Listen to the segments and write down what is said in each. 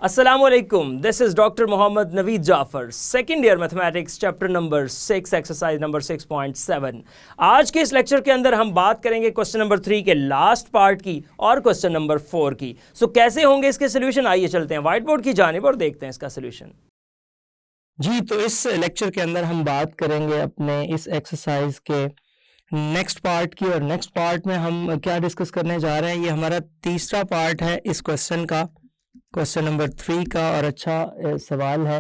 Assalamualaikum. This is Dr. Mohammad Naveed Jafar, second year mathematics chapter number 6 exercise number 6.7. आज के इस lecture के अंदर हम बात करेंगे क्वेश्चन नंबर 3 के लास्ट पार्ट की और क्वेश्चन नंबर 4 की। सो कैसे होंगे इसके सोल्यूशन, आइए चलते हैं व्हाइट बोर्ड की जानिब और देखते हैं इसका सोल्यूशन। जी, तो इस लेक्चर के अंदर हम बात करेंगे अपने इस एक्सरसाइज के नेक्स्ट पार्ट की। और नेक्स्ट पार्ट में हम क्या डिस्कस करने जा रहे हैं, ये हमारा तीसरा पार्ट है इस क्वेश्चन का, क्वेश्चन नंबर 3 का, और अच्छा सवाल है।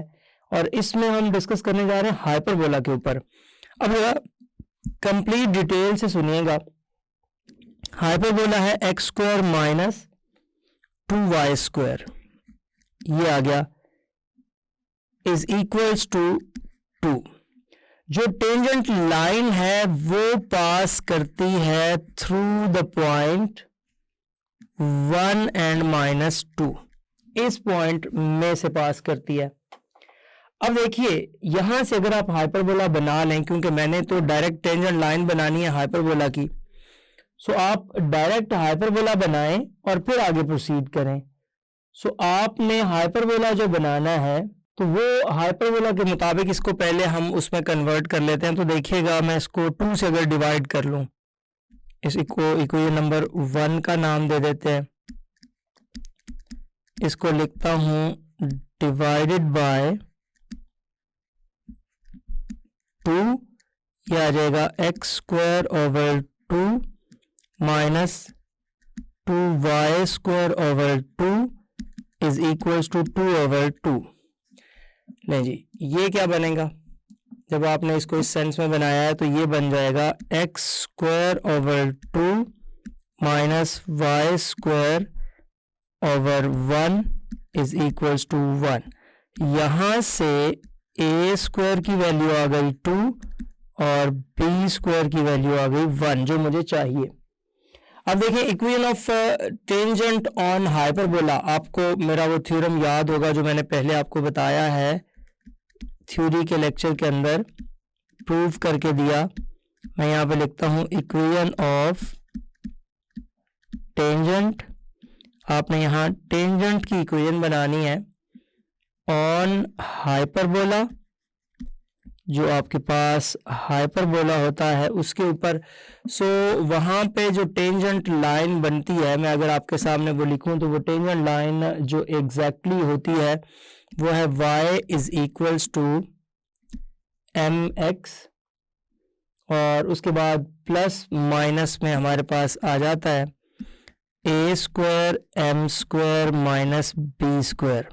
और इसमें हम डिस्कस करने जा रहे हैं हाइपरबोला के ऊपर। अब कंप्लीट डिटेल से सुनिएगा। हाइपरबोला है x square minus 2y square, ये आ गया, इज इक्वल्स टू 2। जो टेंजेंट लाइन है वो पास करती है through the point 1 and minus 2, इस पॉइंट में से पास करती है। अब देखिए यहां से अगर आप हाइपरबोला बना लें, क्योंकि मैंने तो डायरेक्ट टेंजेंट लाइन बनानी है हाइपरबोला की, सो आप डायरेक्ट हाइपरबोला बनाएं और फिर आगे प्रोसीड करें। सो आपने हाइपरबोला जो बनाना है तो वो हाइपरबोला के मुताबिक इसको पहले हम उसमें कन्वर्ट कर लेते हैं। तो देखिएगा, मैं इसको 2 से अगर डिवाइड कर लूं, इसको इक्वेशन नंबर 1 का नाम दे देते हैं, इसको लिखता हूं डिवाइडेड बाय 2, यह आ जाएगा x square over 2 minus 2y square over 2 is equals to 2 over 2। नहीं जी, ये क्या बनेगा, जब आपने इसको इस सेंस में बनाया है तो ये बन जाएगा x square over 2 minus y square over 1 is equals to 1। यहाँ से ए स्क्वायर की वैल्यू आ गई 2 और बी स्क्वायर की वैल्यू आ गई 1, जो मुझे चाहिए। अब देखिए equation of tangent on hyperbola, आपको मेरा वो थ्योरम याद होगा जो मैंने पहले आपको बताया है थ्योरी के लेक्चर के अंदर, प्रूव करके दिया। मैं यहाँ पे लिखता हूँ इक्वेशन ऑफ टेंजेंट। आपने यहाँ टेंजेंट की इक्वेशन बनानी है ऑन हाइपरबोला, जो आपके पास हाइपरबोला होता है उसके ऊपर। सो वहाँ पे जो टेंजेंट लाइन बनती है, मैं अगर आपके सामने वो लिखूं तो वो टेंजेंट लाइन जो एग्जैक्टली होती है वो है y is equals to mx, और उसके बाद प्लस माइनस में हमारे पास आ जाता है a square m square minus b square.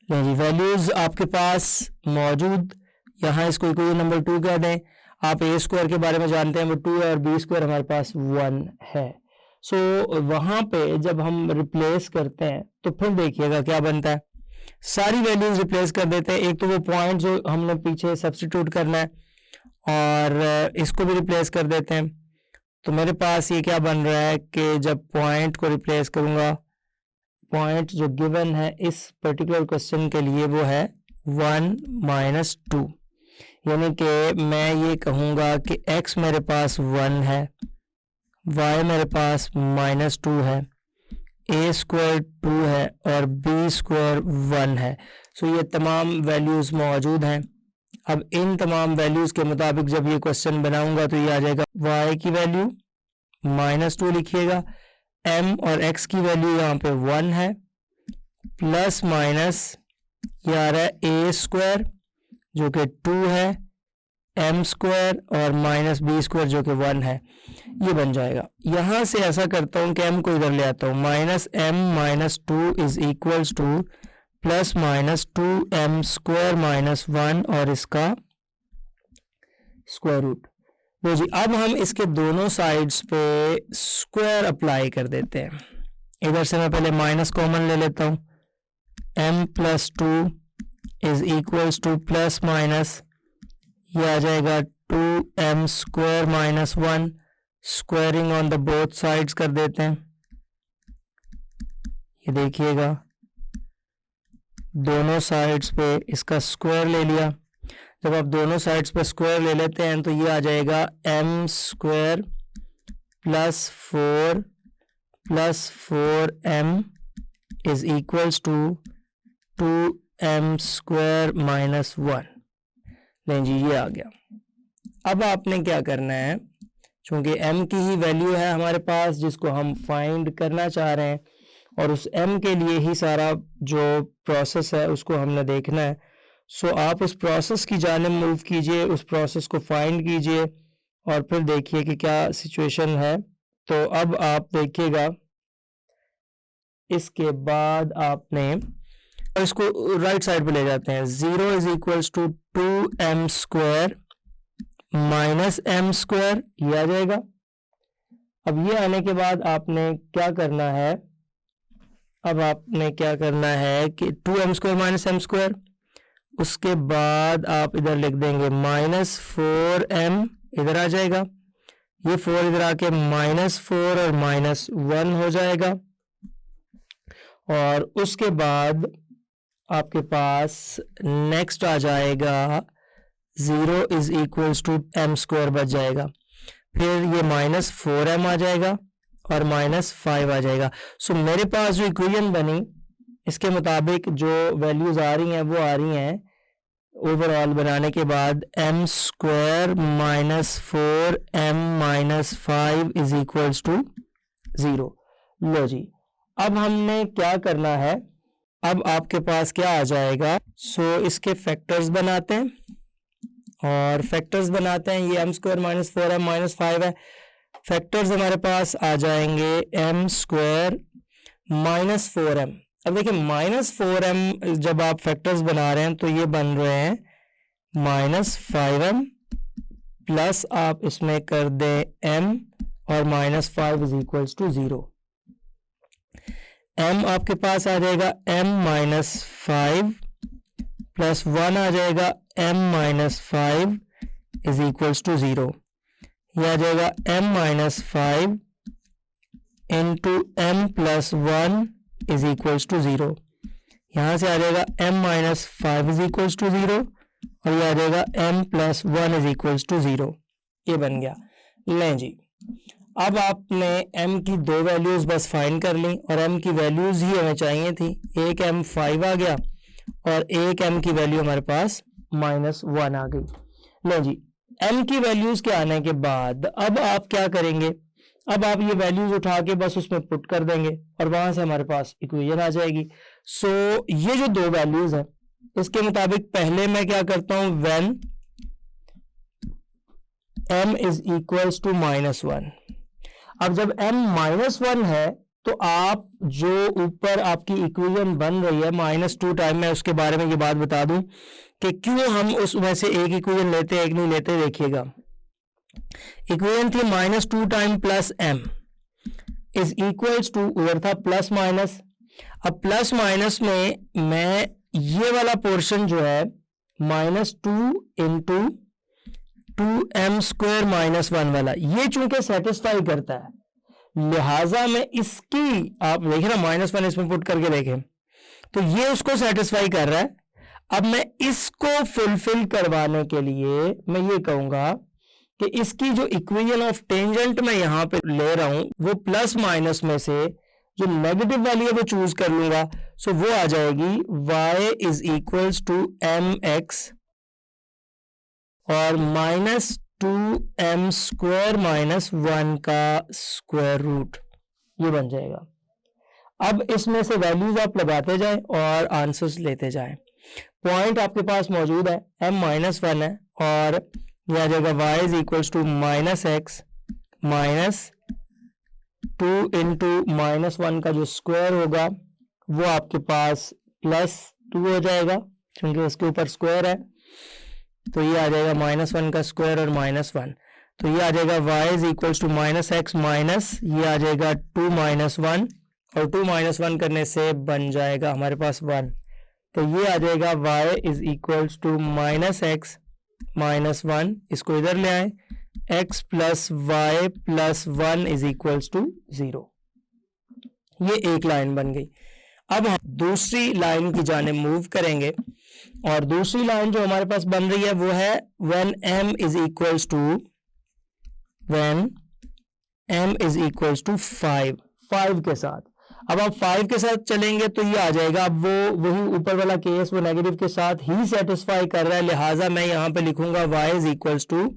जी, वैल्यूज आपके पास मौजूद, यहाँ इसको इक्वेशन नंबर 2 कह दें। आप ए स्क्वायर के बारे में जानते हैं, वो 2 है, और बी स्क्वायर हमारे पास 1 है। सो वहाँ पे जब हम रिप्लेस करते हैं तो फिर देखिएगा क्या बनता है। सारी वैल्यूज रिप्लेस कर देते हैं, एक तो वो पॉइंट जो हमने पीछे सब्स्टिट्यूट करना है और इसको भी रिप्लेस कर देते हैं। तो मेरे पास ये क्या बन रहा है कि जब पॉइंट को रिप्लेस करूँगा, पॉइंट जो गिवन है इस पर्टिकुलर क्वेश्चन के लिए वो है 1 माइनस 2, यानी कि मैं ये कहूँगा कि x मेरे पास 1 है, y मेरे पास माइनस 2 है, a स्क्वायर 2 है और b स्क्वायर 1 है। सो ये तमाम वैल्यूज़ मौजूद हैं। अब इन तमाम वैल्यूज़ के मुताबिक जब ये क्वेश्चन बनाऊँगा तो ये आ जाएगा y की वैल्यू माइनस 2 लिखिएगा, m और x की वैल्यू यहाँ पे 1 है, प्लस माइनस ये आ रहा है a स्क्वायर जो कि 2 है, m स्क्वायर और माइनस b स्क्वायर जो कि 1 है, ये बन जाएगा। यहाँ से ऐसा करता हूँ कि m को इधर ले आता हूँ, minus m minus 2 is equals two plus minus 2m square minus 1 और इसका स्क्वायर रूट। तो जी अब हम इसके दोनों साइड्स पे स्क्वायर अप्लाई कर देते हैं। इधर से मैं पहले माइनस कॉमन ले लेता हूँ, m plus 2 is equals two plus minus, ये आ जाएगा 2m square minus 1, squaring on the both sides कर देते हैं। ये देखिएगा दोनों साइड्स पे इसका स्क्वायर ले लिया। जब आप दोनों साइड्स पे स्क्वायर ले लेते हैं तो ये आ जाएगा m square plus 4 plus 4m is equals to 2m square minus 1। नहीं जी, ये आ गया। अब आपने क्या करना है, चूंकि m की ही वैल्यू है हमारे पास जिसको हम फाइंड करना चाह रहे हैं, और उस m के लिए ही सारा जो प्रोसेस है उसको हमने देखना है। सो आप उस प्रोसेस की जानिब मूव कीजिए, उस प्रोसेस को फाइंड कीजिए और फिर देखिए कि क्या सिचुएशन है। तो अब आप देखिएगा, इसके बाद आपने इसको राइट साइड पे ले जाते हैं। 0 is equals to 2m square minus m square, ये आ जाएगा। अब ये आने के बाद आपने क्या करना है, अब आपने क्या करना है कि 2m square minus m square, उसके बाद आप इधर लिख देंगे माइनस 4m, इधर आ जाएगा। ये 4 इधर आके माइनस 4 और माइनस 1 हो जाएगा। और उसके बाद आपके पास नेक्स्ट आ जाएगा 0 is equals to m square बच जाएगा। फिर ये माइनस 4m आ जाएगा और माइनस 5 आ जाएगा। सो मेरे पास जो इक्वेशन बनी, इसके मुताबिक जो वैल्यूज आ रही हैं वो आ रही हैं ओवरऑल बनाने के बाद m square minus 4m minus 5 is equals to 0। लो जी, अब हमने क्या करना है, अब आपके पास क्या आ जाएगा। सो इसके फैक्टर्स बनाते हैं, और फैक्टर्स बनाते हैं, ये m square minus 4m minus 5 है। फैक्टर्स हमारे पास आ जाएंगे m स्क्वायर माइनस 4m। अब देखिए माइनस 4m जब आप फैक्टर्स बना रहे हैं तो ये बन रहे हैं माइनस 5m प्लस आप इसमें कर दें m और minus 5 is equals to 0। m आपके पास आ जाएगा m माइनस 5 प्लस 1 आ जाएगा m minus 5 is equals to 0। यह आ जाएगा m minus 5 into m plus 1 is equals to 0। यहाँ से आ जाएगा m minus 5 is equals to 0 और ये आ जाएगा m plus 1 is equals to 0। ये बन गया। लें जी, अब आपने m की दो वैल्यूज बस फाइंड कर ली और m की वैल्यूज ही हमें चाहिए थी। एक m 5 आ गया और एक m की वैल्यू हमारे पास माइनस 1 आ गई। लें जी, m की वैल्यूज के आने के बाद अब आप क्या करेंगे, अब आप ये वैल्यूज उठा के बस उसमें पुट कर देंगे और वहां से हमारे पास इक्वेशन आ जाएगी। सो ये जो दो वैल्यूज हैं इसके मुताबिक पहले मैं क्या करता हूं, when m is equals to minus 1। अब जब m माइनस 1 है तो आप जो ऊपर आपकी इक्वेशन बन रही है माइनस 2 टाइम, मैं उसके बारे में ये बात बता दूं कि क्यों हम उसमें से एक इक्वेशन लेते एक नहीं लेते। देखिएगा, इक्वेशन थी minus 2 time plus m is equals to, उधर था प्लस माइनस। अब प्लस माइनस में मैं ये वाला पोर्शन जो है minus 2 into 2m square minus 1 वाला, ये चूंकि सेटिस्फाई करता है, लिहाजा मैं इसकी, आप देखिए ना माइनस 1 इसमें पुट करके देखें तो ये उसको सेटिस्फाई कर रहा है। अब मैं इसको फुलफिल करवाने के लिए मैं ये कहूंगा कि इसकी जो इक्वेशन ऑफ टेंजेंट मैं यहां पे ले रहा हूं वो प्लस माइनस में से जो नेगेटिव वाली है वो चूज कर लूंगा। सो वो आ जाएगी y is equals to mx और माइनस 2m स्क्वायर माइनस 1 का स्क्वायर रूट, ये बन जाएगा। अब इसमें से वैल्यूज आप लगाते जाएं और आंसर्स लेते जाएं। पॉइंट आपके पास मौजूद है, m माइनस 1 है और यह आ जाएगा y is equals to minus x minus 2 into minus 1 का जो स्क्वायर होगा वो आपके पास प्लस 2 हो जाएगा क्योंकि उसके ऊपर स्क्वायर है। तो ये आ जाएगा माइनस 1 का स्क्वायर और माइनस 1, तो ये आ जाएगा y is equals to minus x minus, ये आ जाएगा 2 माइनस 1 और 2 माइनस 1 करने से बन जाएगा हमारे पास 1। तो ये आ जाएगा y is equals to minus x minus 1, इसको इधर ले आए, x plus y plus 1 is equals to 0। ये एक लाइन बन गई। अब हम दूसरी लाइन की जानिब मूव करेंगे और दूसरी लाइन जो हमारे पास बन रही है वो है when m is equals to 5 के साथ। अब आप 5 के साथ चलेंगे तो ये आ जाएगा, अब वो वही ऊपर वाला केस वो नेगेटिव के साथ ही सेटिस्फाई कर रहा है, लिहाजा मैं यहाँ पे लिखूंगा y is equals to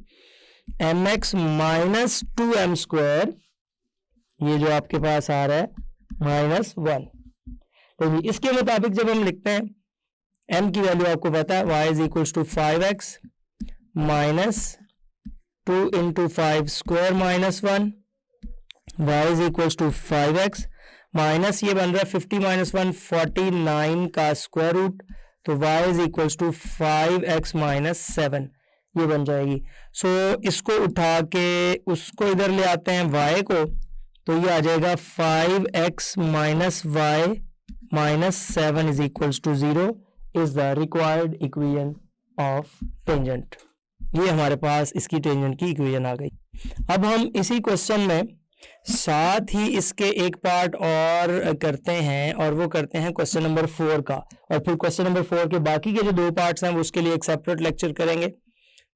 m x minus 2m², ये जो आपके पास आ रहा है -1। तो इसके मुताबिक जब हम लिखते हैं m की वैल्यू आपको पता है y is equals to 5x minus 2 into 5² -1, y is equals to 5x minus ये बन रहा है 50 - 1 49 का स्क्वायर रूट, तो y is equals to 5x minus 7 ये बन जाएगी। सो इसको उठा के उसको इधर ले आते हैं y को, तो ये आ जाएगा 5x minus y minus 7 is equals to 0 is the required equation of tangent. ये हमारे पास इसकी टेंजेंट की इक्वेशन आ गई। अब हम इसी क्वेश्चन में साथ ही इसके एक पार्ट और करते हैं, और वो करते हैं क्वेश्चन नंबर 4 का, और फिर क्वेश्चन नंबर 4 के बाकी के जो 2 पार्ट्स हैं वो उसके लिए एक सेपरेट लेक्चर करेंगे।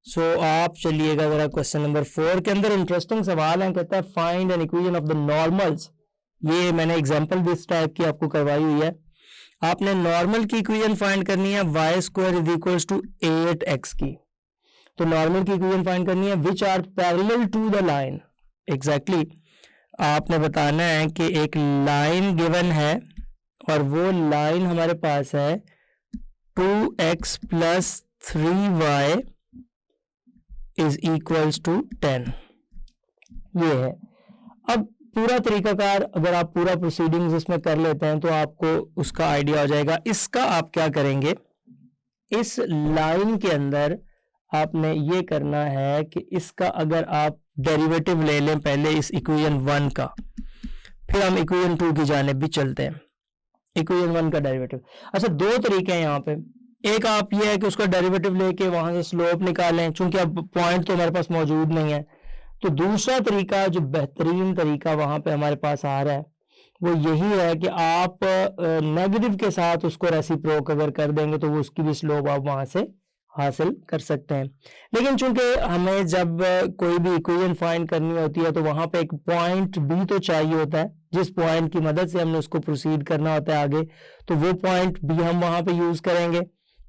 सो आप चलिएगा जरा क्वेश्चन नंबर 4 के अंदर इंटरेस्टिंग सवाल है, कहता है find an equation of the normals. ये मैंने एग्जांपल भी इस टाइप की आपको करवाई हुई है। आपने नॉर्मल की इक्वेशन फाइंड करनी है y² is equals to 8x की। तो नॉर्मल की इक्वेशन फाइंड करनी है which are parallel to the line. Exactly आपने बताना है कि एक लाइन गिवन है और वो लाइन हमारे पास है 2x plus 3y is equals to 10, ये है। अब पूरा तरीकाकार अगर आप पूरा प्रोसीडिंग्स इसमें कर लेते हैं तो आपको उसका आइडिया हो जाएगा। इसका आप क्या करेंगे, इस लाइन के अंदर आपने ये करना है कि इसका अगर आप डेरिवेटिव ले लें पहले इस इक्वेशन 1 का, फिर हम इक्वेशन 2 की जानिब भी चलते हैं। इक्वेशन 1 का डेरिवेटिव, अच्छा 2 तरीके हैं यहाँ पे। एक आप ये है कि उसका डेरिवेटिव लेके वहां से स्लोप निकालें, चूंकि अब पॉइंट तो हमारे पास मौजूद नहीं है। तो दूसरा तरीका जो बेहतरीन तरीका वहां पे हमारे पास आ रहा है वो यही है कि आप नेगेटिव के साथ उसको रेसिप्रोक अगर कर देंगे तो वो उसकी भी स्लोप आप वहां से हासिल कर सकते हैं। लेकिन चूंकि हमें जब कोई भी इक्वेशन फाइंड करनी होती है तो वहां पे एक पॉइंट भी तो चाहिए होता है जिस पॉइंट की मदद से हमने उसको प्रोसीड करना होता है आगे, तो वो पॉइंट भी हम वहां पे यूज करेंगे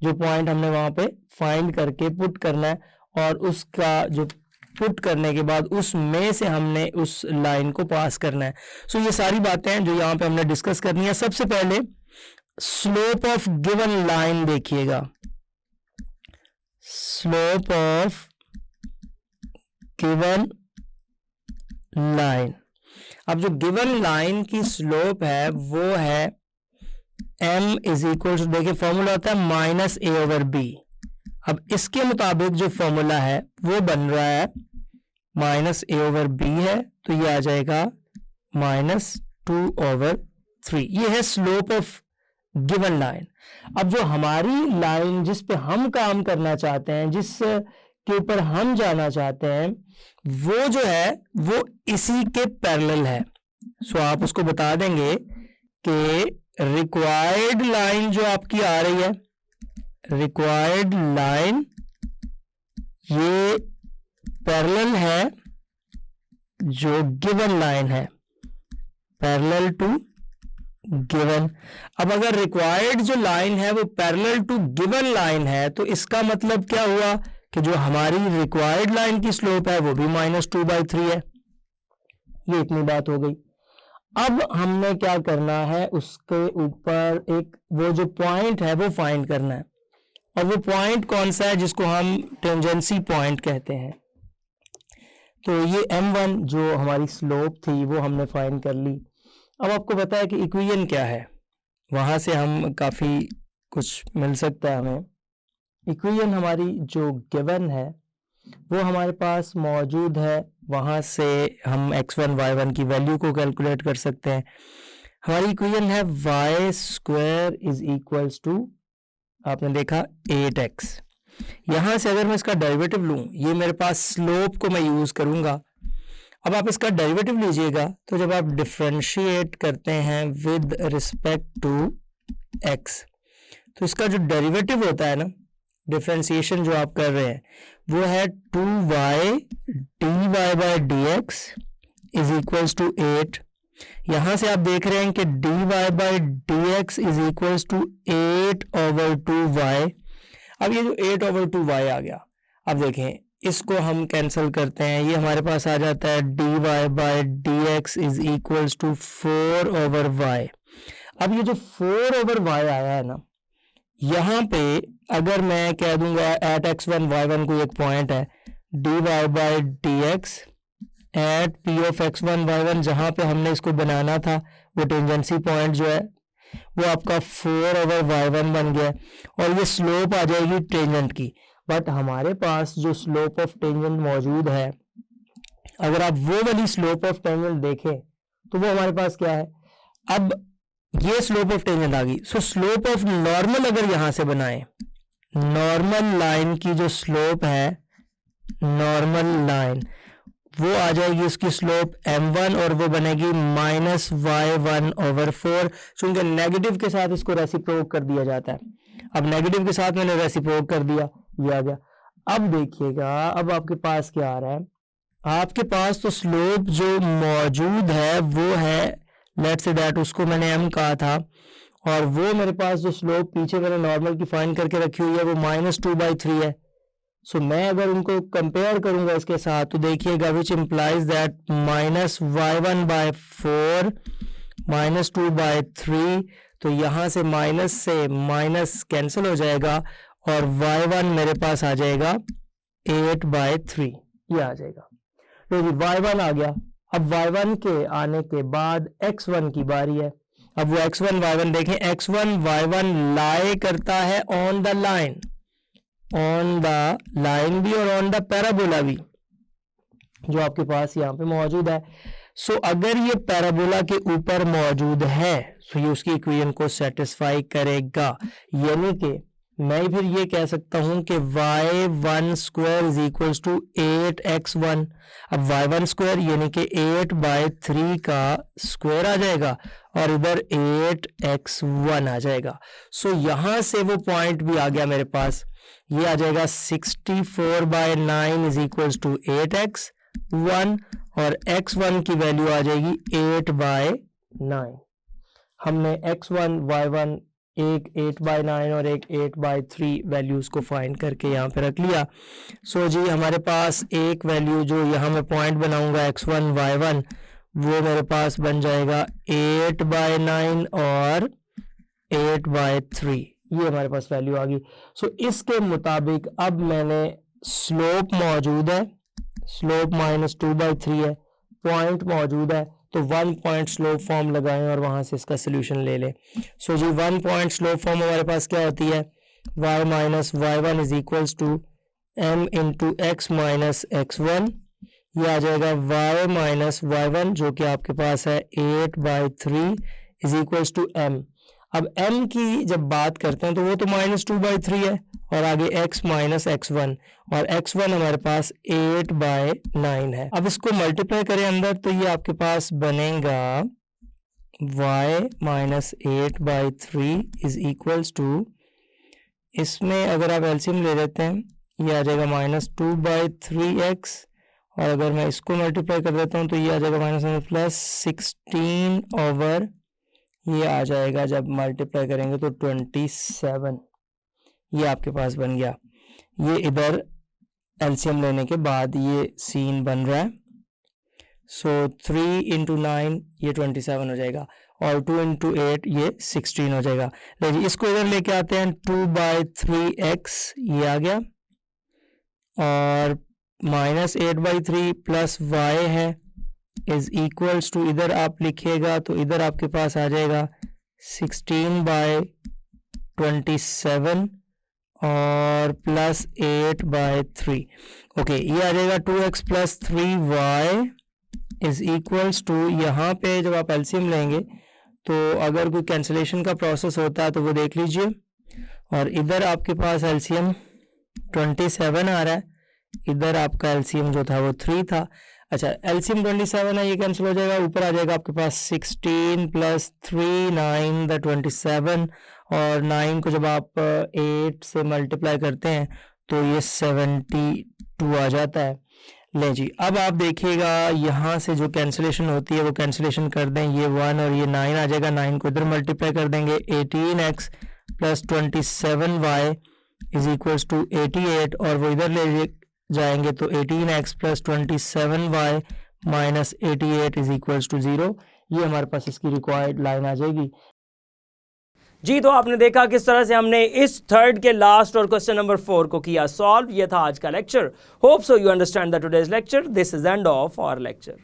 जो पॉइंट हमने वहां पे फाइंड करके पुट करना है, और उसका जो पुट करने के बाद उसमें से हमने उस लाइन को पास करना है। सो ये सारी बातें हैं जो यहाँ पे हमने डिस्कस करनी है। सबसे पहले स्लोप ऑफ गिवन लाइन देखिएगा, स्लोप ऑफ गिवन लाइन। अब जो गिवन लाइन की स्लोप है वो है m इज इक्वल टू, देखिए फॉर्मूला होता है -a/b। अब इसके मुताबिक जो फॉर्मूला है वो बन रहा है -a/b है, तो ये आ जाएगा -2/3। ये है स्लोप ऑफ गिवन लाइन। अब जो हमारी लाइन जिस पे हम काम करना चाहते हैं, जिस के ऊपर हम जाना चाहते हैं, वो जो है वो इसी के पैरेलल है। सो आप उसको बता देंगे कि रिक्वायर्ड लाइन जो आपकी आ रही है, रिक्वायर्ड लाइन ये पैरेलल है जो गिवन लाइन है, पैरेलल टू गिवन। अब अगर रिक्वायर्ड जो लाइन है वो पैरेलल टू गिवन लाइन है तो इसका मतलब क्या हुआ कि जो हमारी रिक्वायर्ड लाइन की स्लोप है वो भी -2/3 है। ये इतनी बात हो गई। अब हमने क्या करना है, उसके ऊपर एक वो जो पॉइंट है वो फाइंड करना है, और वो पॉइंट कौन सा है जिसको हम टेंजेंसी पॉइंट कहते हैं। तो ये m1 जो हमारी स्लोप थी वो हमने फाइंड कर ली। अब आपको पता है कि इक्वेशन क्या है, वहां से हम काफ़ी कुछ मिल सकता है हमें। इक्वेशन हमारी जो गिवन है वो हमारे पास मौजूद है, वहां से हम x1 y1 की वैल्यू को कैलकुलेट कर सकते हैं। हमारी इक्वेशन है y² इज इक्वल्स टू, आपने देखा 8x। यहां से अगर मैं इसका डेरिवेटिव लूं, ये मेरे पास स्लोप को मैं यूज करूंगा। अब आप इसका डेरिवेटिव लीजिएगा तो जब आप डिफरेंशिएट करते हैं विद रिस्पेक्ट टू x, तो इसका जो डेरिवेटिव होता है ना, डिफरेंशिएशन जो आप कर रहे हैं वो है 2y dy by dx is equals to 8 यहाँ से आप देख रहे हैं कि dy/dx is equals to 8/2y। अब ये जो 8/2y आ गया, अब देखें इसको हम कैंसिल करते हैं, ये हमारे पास आ जाता है dy/dx is equals to 4/y। अब ये जो 4/y आया है ना, यहाँ पे अगर मैं कह दूंगा एट x1 y1 कोई एक पॉइंट है, dy/dx eight p of x1 y1, जहाँ पे हमने इसको बनाना था वो टेंजेंसी पॉइंट जो है वो आपका 4/y1 बन गया और ये स्लोप आ जाएगी टेंजेंट की। बट हमारे पास जो स्लोप ऑफ टेंजेंट मौजूद है, अगर आप वो वाली स्लोप ऑफ टेंजेंट देखें तो वो हमारे पास क्या है, अब ये स्लोप ऑफ टेंजेंट आ गई। सो स्लोप ऑफ नॉर्मल अगर यहां से बनाएं, नॉर्मल लाइन की जो स्लोप है, नॉर्मल लाइन वो आ जाएगी उसकी स्लोप m1 और वो बनेगी -y1/4। चूंकि नेगेटिव के साथ इसको रेसिप्रोक कर दिया जाता है, अब नेगेटिव के साथ मैंने रेसिप्रोक कर दिया, ये आ गया। अब देखिएगा अब आपके पास क्या आ रहा है, आपके पास तो स्लोप जो मौजूद है वो है, लेट्स से दैट उसको मैंने m कहा था, और वो मेरे पास जो स्लोप पीछे मैंने नॉर्मल की फाइंड करके रखी हुई है वो -2/3 है। सो मैं अगर उनको कंपेयर करूंगा इसके साथ तो देखिएगा विच इम्प्लाइज दैट -y1/4 -2/3, तो यहाँ से माइनस से माइनस कैंसिल हो जाएगा और y1 मेरे पास आ जाएगा 8/3, ये आ जाएगा। तो जी y1 आ गया। अब y1 के आने के बाद x1 की बारी है। अब वो x1 y1 देखें, x1 y1 लाई करता है on the line, on the line भी और ऑन द पैराबोला भी जो आपके पास यहाँ पे मौजूद है। सो अगर ये पैराबोला के ऊपर मौजूद है तो ये उसकी इक्वेशन को सेटिस्फाई करेगा, यानी कि मैं फिर ये कह सकता हूं कि y1 square is equals to 8x1। अब y1 स्क्वायर यानी कि 8/3 का स्क्वायर आ जाएगा और इधर 8x1 आ जाएगा। सो यहां से वो पॉइंट भी आ गया मेरे पास, ये आ जाएगा 64/9 इज इक्वल्स टू 8x1 और x1 की वैल्यू आ जाएगी 8/9। हमने x1 y1 एक 8/9 और एक 8/3 वैल्यूज को फाइंड करके यहाँ पे रख लिया। सो जी हमारे पास एक वैल्यू जो यहाँ मैं पॉइंट बनाऊंगा x1 y1 वो मेरे पास बन जाएगा 8/9 और 8/3, ये हमारे पास वैल्यू आ गई। सो इसके मुताबिक अब मैंने स्लोप मौजूद है, स्लोप -2/3 है, पॉइंट मौजूद है, तो 1 पॉइंट स्लोप फॉर्म लगाएं और वहां से इसका सोल्यूशन ले लें। सो जी 1 पॉइंट स्लोप फॉर्म हमारे पास क्या होती है, y - y1 is equals to m into x -x1, ये आ जाएगा y -y1 जो कि आपके पास है 8/3 इज इक्वल्स टू m। अब m की जब बात करते हैं तो वो तो -2/3 है और आगे x -x1 और x1 हमारे पास 8/9 है। अब इसको मल्टीप्लाई करें अंदर तो ये आपके पास बनेगा y -8/3 इज इक्वल्स टू, इसमें अगर आप एलसीएम ले लेते हैं ये आ जाएगा -2/3x और अगर मैं इसको मल्टीप्लाई कर देता हूँ तो ये आ जाएगा +16 ओवर, ये आ जाएगा जब मल्टीप्लाई करेंगे तो 27, ये आपके पास बन गया। ये इधर एलसीएम लेने के बाद ये सीन बन रहा है। सो 3 × 9 ये 27 हो जाएगा और 2 × 8 ये 16 हो जाएगा। लेकिन इसको इधर लेके आते हैं, 2/3x ये आ गया और -8/3 प्लस y है इज इक्वल्स टू, इधर आप लिखिएगा तो इधर आपके पास आ जाएगा 16/27 और प्लस 8/3। ओके ये आ जाएगा 2x + 3y is equals to, यहाँ पे जब आप एलसीएम लेंगे तो अगर कोई कैंसिलेशन का प्रोसेस होता है तो वो देख लीजिए, और इधर आपके पास एलसीएम 27 आ रहा है, इधर आपका एलसीएम जो था वो 3 था। अच्छा एलसीएम 27 है, ये कैंसिल हो जाएगा, ऊपर आ जाएगा आपके पास 16 + 3 9 द 27 और 9 को जब आप 8 से मल्टीप्लाई करते हैं तो ये 72 आ जाता है। ले जी, अब आप देखिएगा यहाँ से जो कैंसिलेशन होती है वो कैंसिलेशन कर दें, ये 1 और ये 9 आ जाएगा, 9 को इधर मल्टीप्लाई कर देंगे, 18x plus 27y is equals to 88, और वो इधर ले जाएंगे तो 18x plus 27y minus 88 is equals to 0। ये हमारे पास इसकी रिक्वायर्ड लाइन आ जाएगी। जी, तो आपने देखा किस तरह से हमने इस थर्ड के लास्ट और क्वेश्चन नंबर 4 को किया सॉल्व। ये था आज का lecture. Hope so you understand the today's lecture. This is end of our lecture.